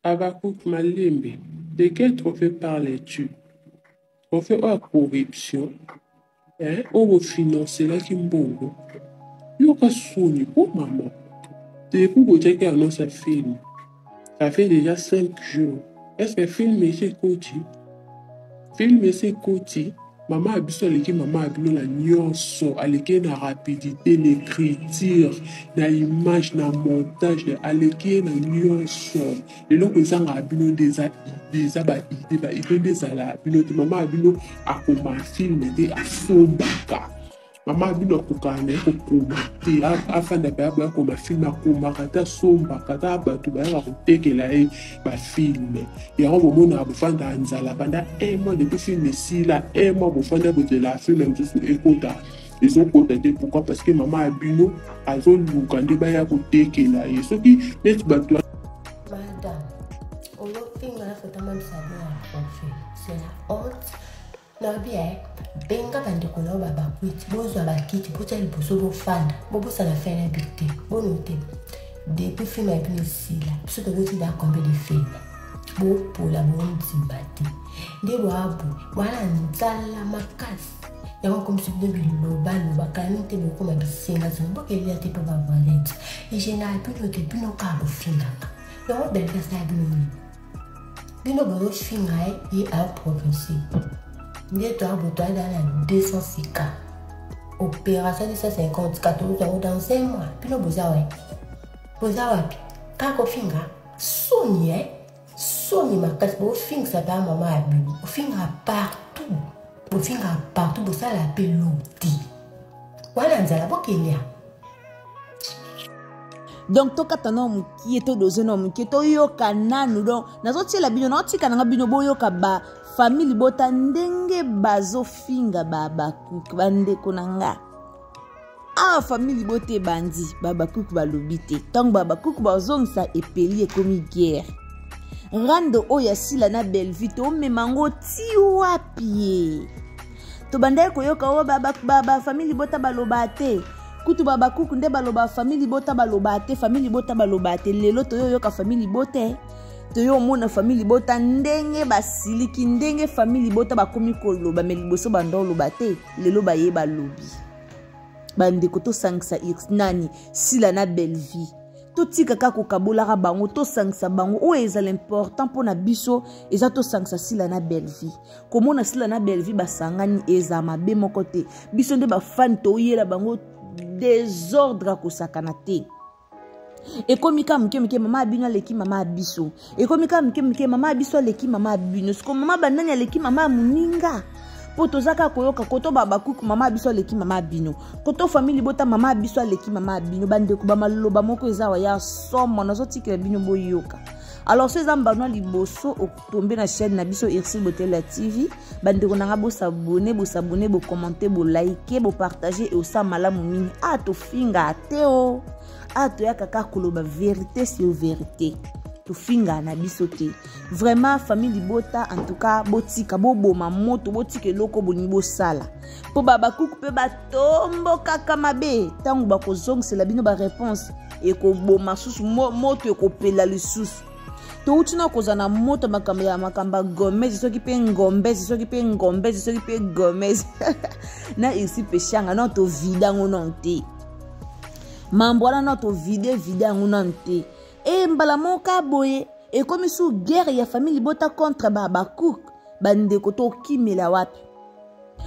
Habakkuk Malembe, de quel trophée parles-tu? Trophée ou corruption? Ou vous financez la Kimbongo? Yoka Sony, oh maman. Depuis que j'ai annoncé un film, ça fait déjà 5 jours. Est-ce que le film est côté? Film est côté? Maman a besoin de maman a besoin de la nuance, avec la rapidité, l'écriture, l'image, le montage, avec la nuance. Et donc, ils ont besoin des idées, des maman a besoin de film à Sombaka. Maman a besoin de afin de faire comme un film à Kombaka, Sombaka, film. Il y a un moment où on a besoin pendant un mois depuis film ici, là, un mois pour faire la film, même juste écouter. Ils ont contacté pourquoi? Parce que maman a bino, elles ont lu quand ils ont écouté qu'il a eu. Ce qui est battu. Madame, on a fait ma photo même savoir à c'est la honte. Non bien, benga quand tu connais baba quit, bozo abakiti, bozo le bozo bo fan, bobo ça la fait la bité, bon noté. Depuis film a bien ici là, parce que vous êtes combien de films. Bo pour la bonne sympathie. Des boabu, voilà nzala makasi. Yango comme si de biloba loba kanite beaucoup ma bisenga zombo kelia te pa valette. Et je n'ai plus de bino ka bo finaka. Yango belle que ça bino. Bino bo finga et à progresser. Ndiye toi boto dans la 206 cas. Opération de 150 14 euros dans un mois. Bino boza ouais. Boza wapi. Kako finga Sony Sony makasi bo finga ça pa maman abino. Bo finga partout. Bo finga partout bo ça la peloti. Wala nzala bokelia. Donc to katana mukie to dozeno mukie to yoka nanu donc nazotiela bino naotika nanga bino boyoka ba famille bota ndenge bazo finga Babakuk bandeko nanga a famille bote bandi Babakuk balobite tant Babakuk bazongisa epeli ekomi guerre rando oya sila na Belleville to memango ti wapi to bandaye koyoka o baba famille bota balobate kutu Babakuk nde baloba famille bota balobate famille bota balobate lelo to yoka famille bote to yo mona famille bota ndenge basiliki ndenge famille bota bakomi koloba me liboso bando lobate lelo baye balobi bande ko to sangisa nani sila na Belleville to tika kako kabolaka bango to sangisa bango o eza l'important pona biso eza to sangisa sila na Belleville komona sila na Belleville basangani eza mabe moko te biso nde ba fan to yela bango désordre kosakana te ekomika mke mama abino leki mama abiso ekomika mke mama abiso leki mama abino siko mama bandanya leki mama muninga poto zaka koyoka koto Babakuk mama abiso leki mama abino koto famille bota mama abiso leki mama abino bande ko ba maloba moko ezawa ya somo nazotikela bino boyoka. Alors ces ambano liboso tomber na chaîne na biso Irsil Botela TV bande ko nanga bo s'abonner bo commenter bo liker bo partager et osa malamu mingi a to finga teo a to ya kaka koloba vérité sur vérité to finga na biso te vraiment famille bota en tout cas botika boboma moto botika loko bonibo sala po Babakuk pe batombo kaka mabe tangu bakozongela bino ba réponse e ko boma susu moto e ko pela lisusu to utina kozana moto makamba Gomez soki pe ngombezi soki pe ngombezi soki pe Gomez na ici peshanga non to vida ngonon te mambwana non to vida ngonon te e mbala moka boye e comme sous guerre ya famille bota contre Babakuk bande ko to kimela wapi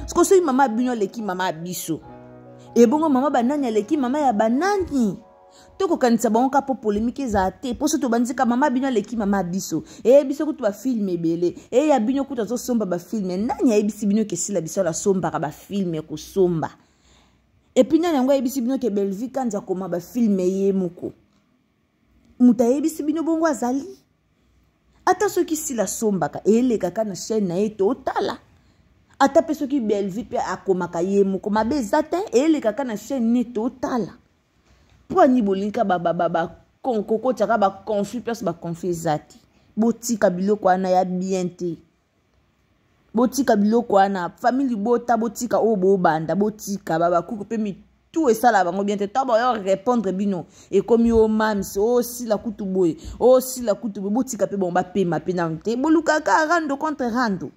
sko so mama bino leki mama biso e bongo mama banani leki mama ya banani toko kanisa bango po polémique za te poso to bandika mama bino leki mama biso e biso kutu ba film ebele e ya bino kutu zo somba ba film nani ya bisi bino ke sila biso la somba ba film ko somba e puis nani ngo ebisi bino ke Belleville kanza koma ba film ye muko muta ebisi bino bongo azali ata soki sila somba ka eleka kana chaîne na eto otala ata pe soki Belleville pe akomaka ye muko mabe zatin eleka kana chaîne ne totala pour ni bolinka baba konkoko taka ba conflit place ba conflit zati botika biloko ana ya bien te botika biloko wana famille bota botika o bo banda botika baba kuku pe mi tout et ça là bango bien te tabo yo répondre bino et comme yo mams o si la kutu boy o si la kutu botika pe bomba pe ma pe na nte boluka ka rando contre rando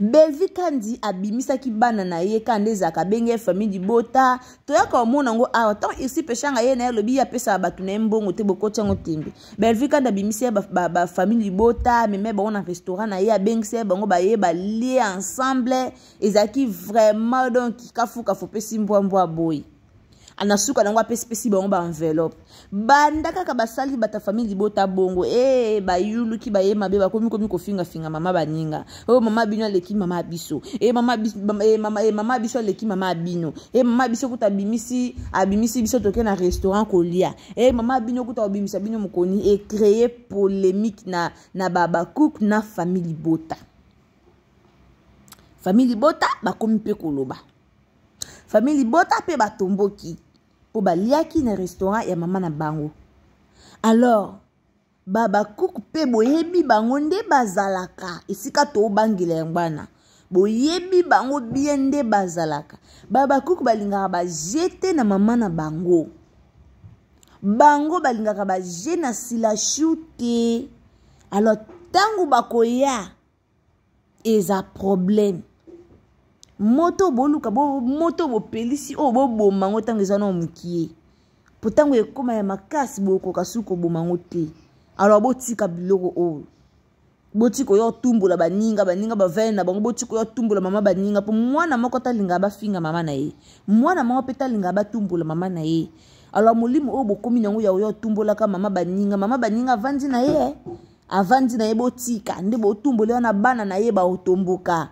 Belvi kandi abimisa ki bana na ye kande zaka benge famille bota to ya ka mona ngo a tant ici pechanga ye na lobi ya pesa batu na mbongo te bokoti ngo tembe Belvi kandi abimisa ba famille bota meme ba na restaurant na ye abengse bango ba ye ba lié ensemble ezaki vraiment donc kafuka fo pesi mbwa boy anasuka nango apesi bango ba enveloppe banda kaka basali bata famille bota bongo ba yulu ki ba ye mabe ba komi ko finga mama baninga mama bino leki mama biso mama biso leki mama bino mama biso kuta abimisi biso toke na restaurant kolia mama bino kuta abimisa bino mukoni et créer polémique na baba cook na famille bota ba komi pe koloba famille bota pe batomboki po baliaki na restaurant ya mama na bango. Alors baba cook pe boyebi bango nde bazalaka esika to bangila yangwana boyebi bango bien nde bazalaka baba cook balingaka ba jete na mama na bango balingaka ba je na sila shute. Alors tangu bakoya eza problème moto boluka moto pelisi o bomango tango eza na mukie potango ekoma ya makasi bokoka suko bomango te. Alors botika biloko o botiko yo tumbola baninga bavene na bango botiko yo tumbola mama baninga po mwana moko talinga bafinga mama na ye mwana moko pe talinga batumbola mama na ye. Alors molimo o bokomi nango ya yo tumbola ka mama baninga avandi na ye botika nde botumbola na bana na ye ba otomboka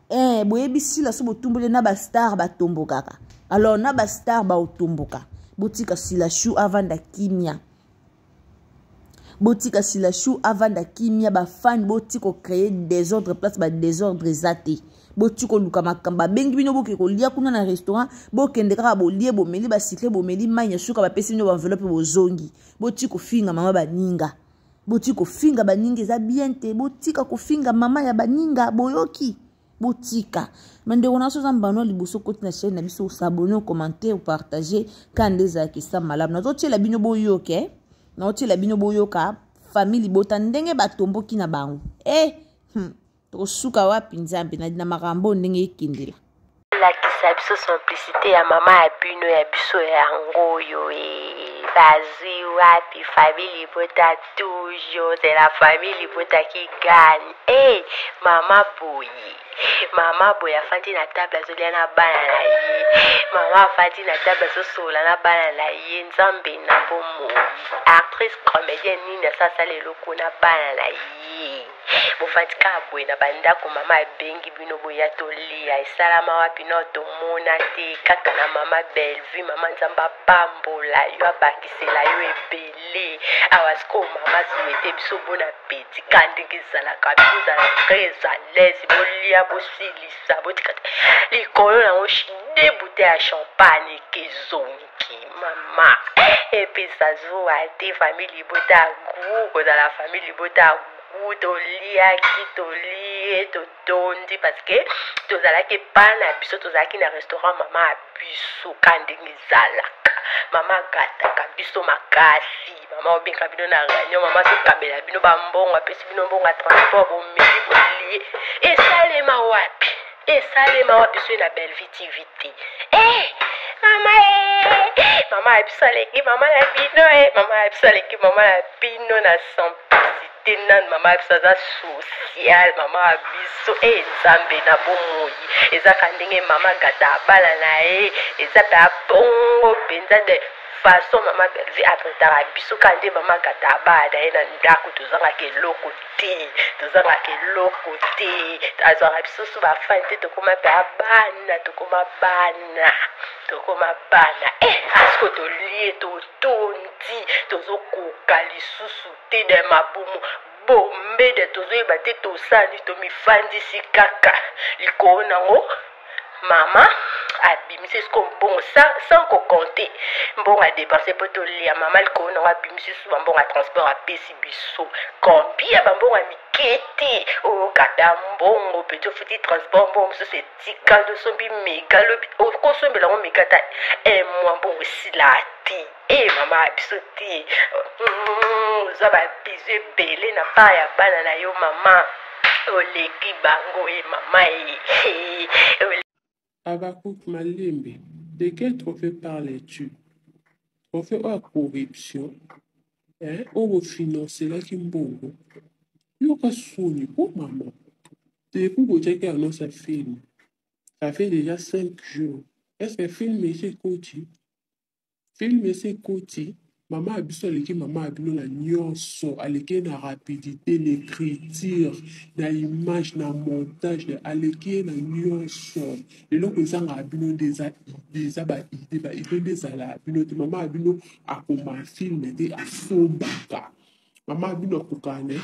boyebi sila so botumbole na ba star ba tombokaka. Alors na ba star ba otomboka botika sila chou avanda kimia ba fan botiko créer désordre place ba désordre zate botiko luka makamba bengi bino boke ko lia kuna na restaurant bokende kaka bolie bomeli ba cycle bomeli manya suka ba pesi bino ba enveloppe bozongi botiko finga mama baninga botiko finga baninga za bien te botika ko finga mama ya baninga boyoki botika mende ona so zambano liboso koti na chaîne na biso s'abonner commenter ou partager quand des akisa malamu na zotie la bino boyoke na otie la bino boyoka famille bota ndenge batomboki na bango to suka wapi nzambe na makambo ndenge ekindela la kisa biso simplicité ya mama ya bino ya biso yango yo bazwi wapi famille bota toujours c'est la famille bota qui gagne mama boy afandi na table azolia na bana na ye mama afandi na table azosola na bana na ye nzambe na bomo actrice comédienne nini asasala eloko na bana na ye bofandi kaka boye na bandako mama abengi bino boya tolia esalama wapi no tomona te kaka na mama Belvi mama nzambe apambola yo abakisela yo ebele awasiko mama souhaite biso bon appétit kandenge ezalaka bozala très à l'aise bolia bosilisa botikata likolo nango chine bouteille ya champagne ekezongi mama epesa zuwa te famille bota gu kozala famille bota gu toliaki tolie totondi parce que tozalaki pana biso tozalaki na restaurant mama ya biso kandenge ezalaka mama agataka biso makasi mama obenga bino na réunion mama sokabela bino bambongo apesi bino mbongo ya transport bomeli bolie esalema wapi so na Belvi TV te mama ya biso aleki mama na bino mama ya biso aleki mama na bino na simplicité nan mama ya biso aza social mama ya biso nzambe na bomoi ezaka ndenge mama gata abala na ye eza pe abongo mpenza de façon mama Belvi atretaka biso kande mama gata abala na ye na ndako tozangaka eloko te azwaka biso so bafani te tokoma mpe tokoma bana asko tolie totondi tozokoka lisusu te de mabomo bombe de tozoyeba te tosali tomifandisi kaka likolo nango mama abimisi siko mbongo sans kokonte mbongo adepense mpo tolia mama likolo nango abimisi su bambongo ya transport apesi biso combien bambongo ya mike kiti okata mbongo pe tofuti transport mbongo mosusu etika tosombi mega lobi okosombela ngo mega ta mwa mbongo esila ti mama biso ti oza babizu ebele na pa ya bana na yo mama oleki bango mama Habakkuk Malembe, de quel trophée parles-tu? Trophée ou corruption? On va financer la Kimbongo. Yo ka soni pour maman. Depuis que j'ai annoncé un film, ça fait déjà 5 jours. Est-ce que le film est côté? Film est côté. Maman a besoin de maman a besoin de la nuance, avec la rapidité, l'écriture, la image, la montage, avec la nuance. Et donc, ils ont besoin des idées, des maman a besoin de un film à Sombaka. Maman a besoin de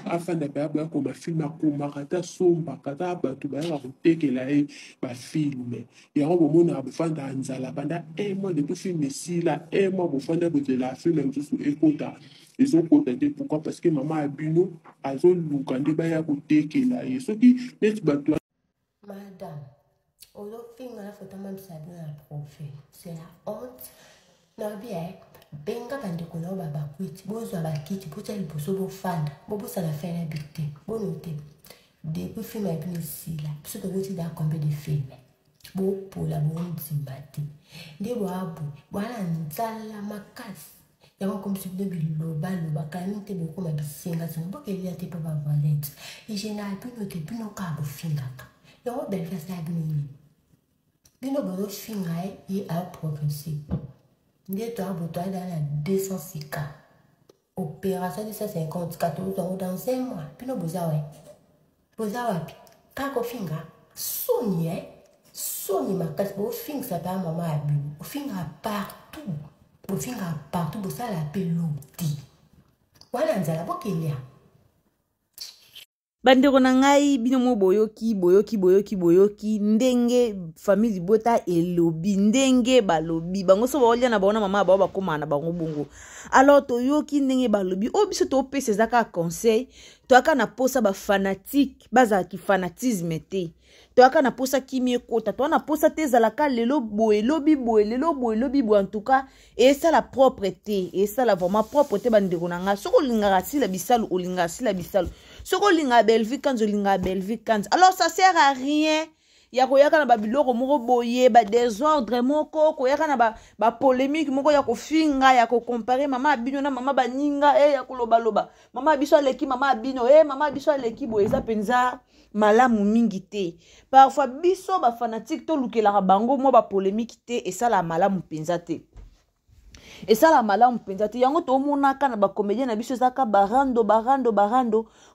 afin de faire un film à Sombaka, Sombaka, film. Il y a un moment où on a besoin d'Anzala, pendant un mois de film ici, là, un mois pour faire de la film, ils ont contacté. Pourquoi? Parce que maman a bino, a zone lukande baya côté qui là. Et ce qui n'est pas toi. Madame, au film la photo même ça bien un profil. C'est la honte. Non bien, benga quand tu connais baba quit, bozo abakiti, pour tel bozo bo fan, bobo ça la fait la bité. Bon noté. Depuis film est bien ici là, parce que vous êtes combien de films. Bo pour la bonne sympathie. Des boabu, voilà nzala makasi. Yako comme si de biloba loba kanite beaucoup ma bisinga so bo kelia te papa valette. Et je n'ai plus noté plus no cabo fingaka. Yako belle face à bini. Bino bodo finga et a progressé. Ndé toi boto dans la 206 cas. Opération de 154 euros dans un mois. Bino boza ouais. Boza wapi. Kako finga. Soni Soni makasi bo finga ça pa maman a bu. Bo finga partout. Bo finga partout bo ça la peloti. Wala nzala bo kelia. Bandeko na ngai bino mo boyoki ndenge famille bota elobi ndenge balobi bango so baolia na baona mama ba bakoma na bango bongo. Alors toyoki ndenge balobi o biso to pesa zaka conseil to aka na posa ba fanatique baza ki fanatisme te. To aka na posa kimi ekota to na posa te zalaka lelo boye lobi en tout cas et ça la propreté et ça la vraiment propreté bandeko na nga soko lingara si la bisalu olinga si la bisalu soko linga belvi kanzo linga belvi kanzo. Alors ça sert à rien ya koyaka na babiloko moko boye ba désordre moko koyaka na ba polémique moko ya kofinga ya ko comparer mama abino na mama baninga ya koloba loba mama biso leki mama abino mama biso leki boye za penza malamu mingi te. Parfois biso ba fanatique to lukela bango mo ba polémique te et ça la malamu penza te. Et ça la malamu penza te yango to monaka na ba comédien na biso zaka barando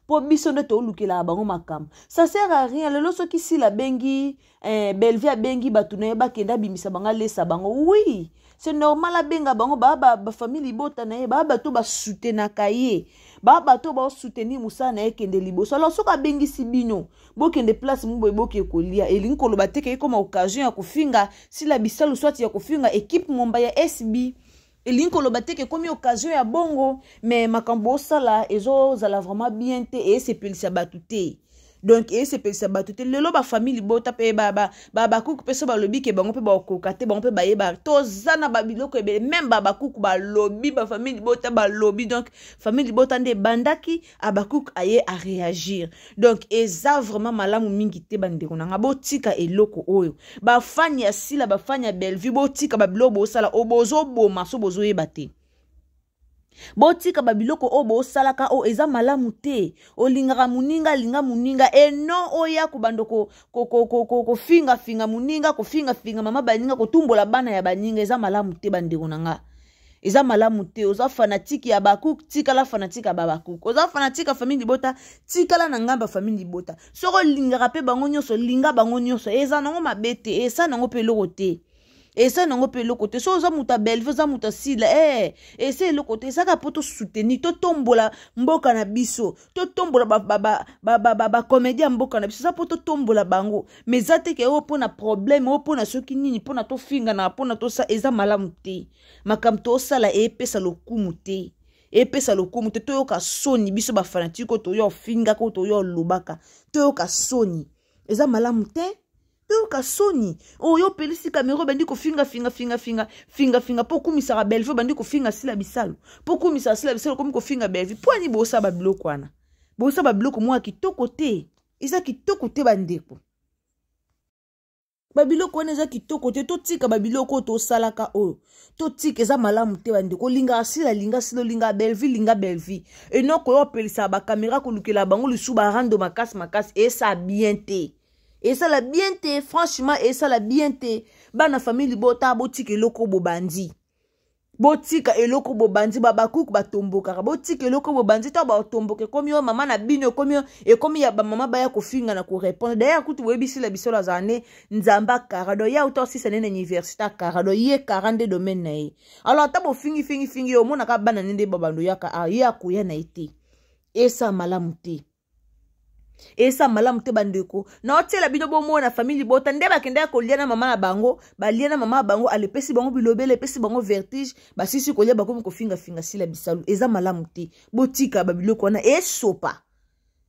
po biso ne to lukela bango makam. Ça sert à rien lelo soki si la bengi Belvia bengi batuna ba kenda bimisa banga lesa bango. Oui, c'est normal la benga bango ba famille bota na ba to ba soutenaka ye. Ba to ba soutenir musa na kende liboso. Alors soka bengi sibino bo kende place mbo bo ke kolia elingi koloba te ke comme occasion ya kofinga si la bisalu soit ya kofinga équipe momba ya SB elingi koloba te ke comme occasion ya bongo mais makambo sala ezo zala vraiment bien te et c'est pelisa batute. Donc et c'est pelisa batute lelo ba famille bota pe ba kuku peso ba lobi ke bango pe ba kokate bango pe ba yeba to zana ba biloko ebe même ba kuku ba lobi ba famille bota ba lobi. Donc famille bota nde bandaki abakuk aye à réagir. Donc eza vraiment malamu mingi te bandeko na ngabo tika eloko oyo ba fanya ya sila ba fanya Bellevue bo tika ba biloko bo sala obozo boma so bozo yeba te. Botika babiloko o bo salaka o eza malamu te olingaka muninga linga muninga e non oya kubando ko finga muninga ko finga mama baninga ko tumbola bana ya baninga eza malamu te bandeko nanga eza malamu te oza fanatique ya bakuk tika la fanatique ya babakuk oza fanatique ya famille bota tika la nangamba famille bota soko lingaka pe bango nyonso linga bango nyonso eza nango mabete eza nango pe loko te. Et ça non peut le côté so za muta Bellevue za muta sila et c'est le côté ça ka poto soutenir to tombola mboka na biso to tombola ba comédien mboka na biso ça poto tombola bango mais ça te ke o pona problème o pona soki nini pona to finga na pona to sa eza malamu te makam to sala e pesa lokumu te epesa lokumu te toyoka soni biso bafanatiko toyo finga ko toyo lobaka toyoka soni eza malamu te toyoka soni oyo pelisi kamero bandi ko finga po kumisa belve bandi ko finga sila bisalo po kumisa sila bisalo komi ko finga belve po ani bosa ba biloko wana bosa ba biloko mwa kitoko te eza kitoko te bandeko babiloko wana eza kitoko te totika babiloko tosalaka oyo totika eza malamu te bandeko linga silo linga belvi enoko yo pelisa bakamera kolukela bango lisu barando makasi esa bien te esala bien te franchement esala bien te bana famille bota botika eloko bobandi botika eloko bobandi babakuku batombokaka botika eloko bobandi to batomboke komi yo mama na bino komi ya ba mama baya kofinga na ko répondre d'ailleurs kutu webisila bisolo azane nzamba karado ya auto si sene na université karado ye 42 domaine na ye alors ta bo fingi yo mona ka bana nende babando yaka ya kuya na ite esa malamu te esa malamu te bandeko na otela bino bomona famille bota nde bakende koliana mama na bango baliana mama bango alepesi bango bilobele epesi bango vertige basisi kolia bakomi kofinga sila bisalu eza malamu te botika babiloko wana esopa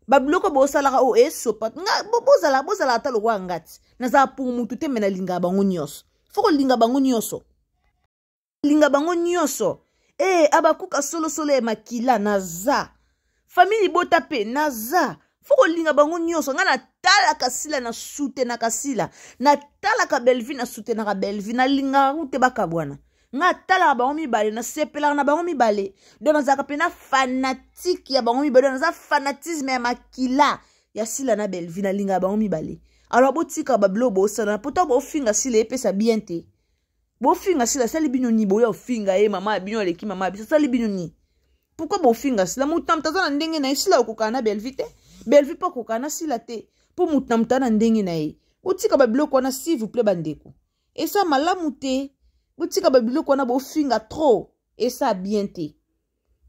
babiloko bosalaka o esopa nga bozala ata lokwa ngati naza pour mutu te mena linga bango nyonso foko linga bango nyonso abakuka solo makila naza famille bota pe naza foko linga bango nyonso nga natala kasila na sute na kasila natala ka belvi na sute na ka belvi na linga ute bakabwana nga tala bango mibale na sepela na bango mibale do nazaka pena fanatique ya bango mibale naza fanatisme ya makila ya sila na belvi na linga bango mibale alors botika bablo bosana poto bofinga sila epesa bien te bofinga sila sali bino ni boya ofinga mama bino leki mama biso sali bino ni pourquoi bofinga sila mutam tazana ndenge na sila okukana belvi te belvi pa kokana sila te po mutamta na ndenge na ye botika babiloko wana s'il vous plaît bandeko esa malamu te botika babiloko wana bofinga trop esa bien te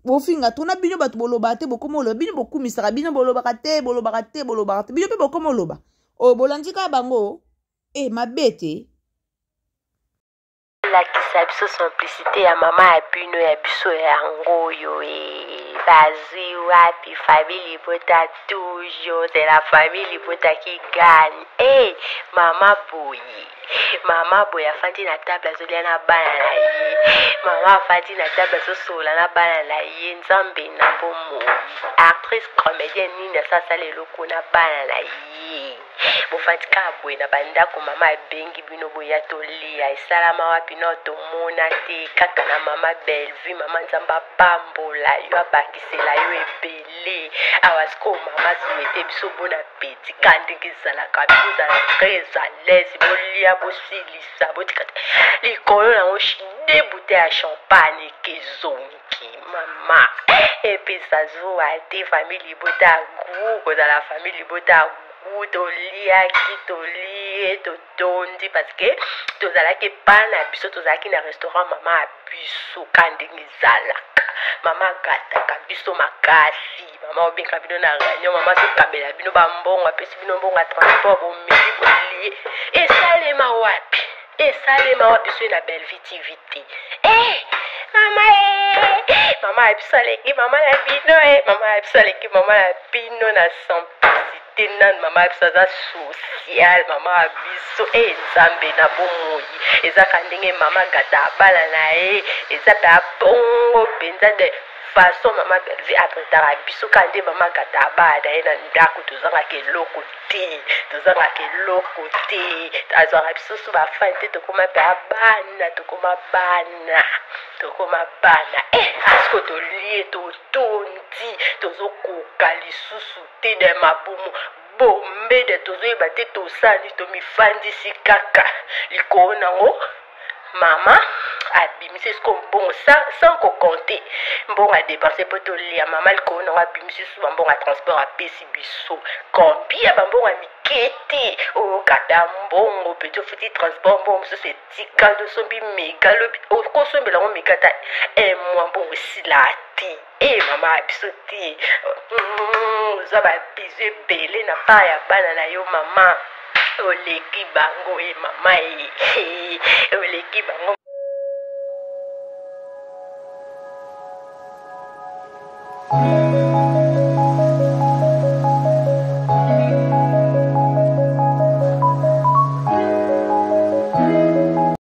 bofinga to na bino bato boloba te bokomo oloba bino bokumisaka bino bolobaka te bino pe bokomo oloba o bolandika bango mabete lakisa biso simplicité ya mama ya bino ya biso yango yo bazwi wapi famille bota toujours c'est la famille bota qui gagne mama boye afandi na table azolia na bana na ye mama afandi na table azosola na bana na ye nzambe na bomoi actrice comédienne nini asasala eloko na bana na ye bofandi kaka boye na bandako mama abengi bino boya tolia esalama wapi no tomona te kaka na mama belvi mama nzambe apambola yo abakisela yo ebele awasiko mama souhaite biso bon appétit kandenge ezalaka bozala très à l'aise bolia bosilisa botika likolo nango de bouteille ya champagne ekezongi mama epesa zuwa te famille bota gu kozala famille bota toliaki tolie totondi parce que tozalaki pana biso tozalaki na restaurant mama ya biso kandenge ezalaka mama agataka biso makasi mama obenga bino na réunion mama sokabela bino bambongo apesi bino mbongo ya transport bomeli bolie esalema wapi so na Bellevue TV te mama ya biso aleki mama na bino mama ya biso aleki mama na bino na simplicité nan mama ya biso aza social mama ya biso nzambe na bomoi ezaka ndenge mama gata abala na ye eza pe abongo mpenza de façon mama Bellevue atretaka biso kande mama gata abala na ye na ndako tozangaka eloko te azwaka biso so bafani te tokoma mpe abana tokoma bana asiko tolie totondi tozokoka lisusu te de mabumu bombe de tozoyeba te tosali tomifandisi kaka likolo nango mama abimisi siko mbongo sans kokonte mbongo adepense mpo tolia mama likolo nango abimisi su bambongo ya transport apesi biso combien bambongo ya mike te okata mbongo mpe tofuti transport mbongo mosusu etika tosombi mega lobi okosombela ngo mega ta mwa mbongo esila te mama ya biso te oza babizo ebele na part ya bana na yo mama oleki bango mama oleki bango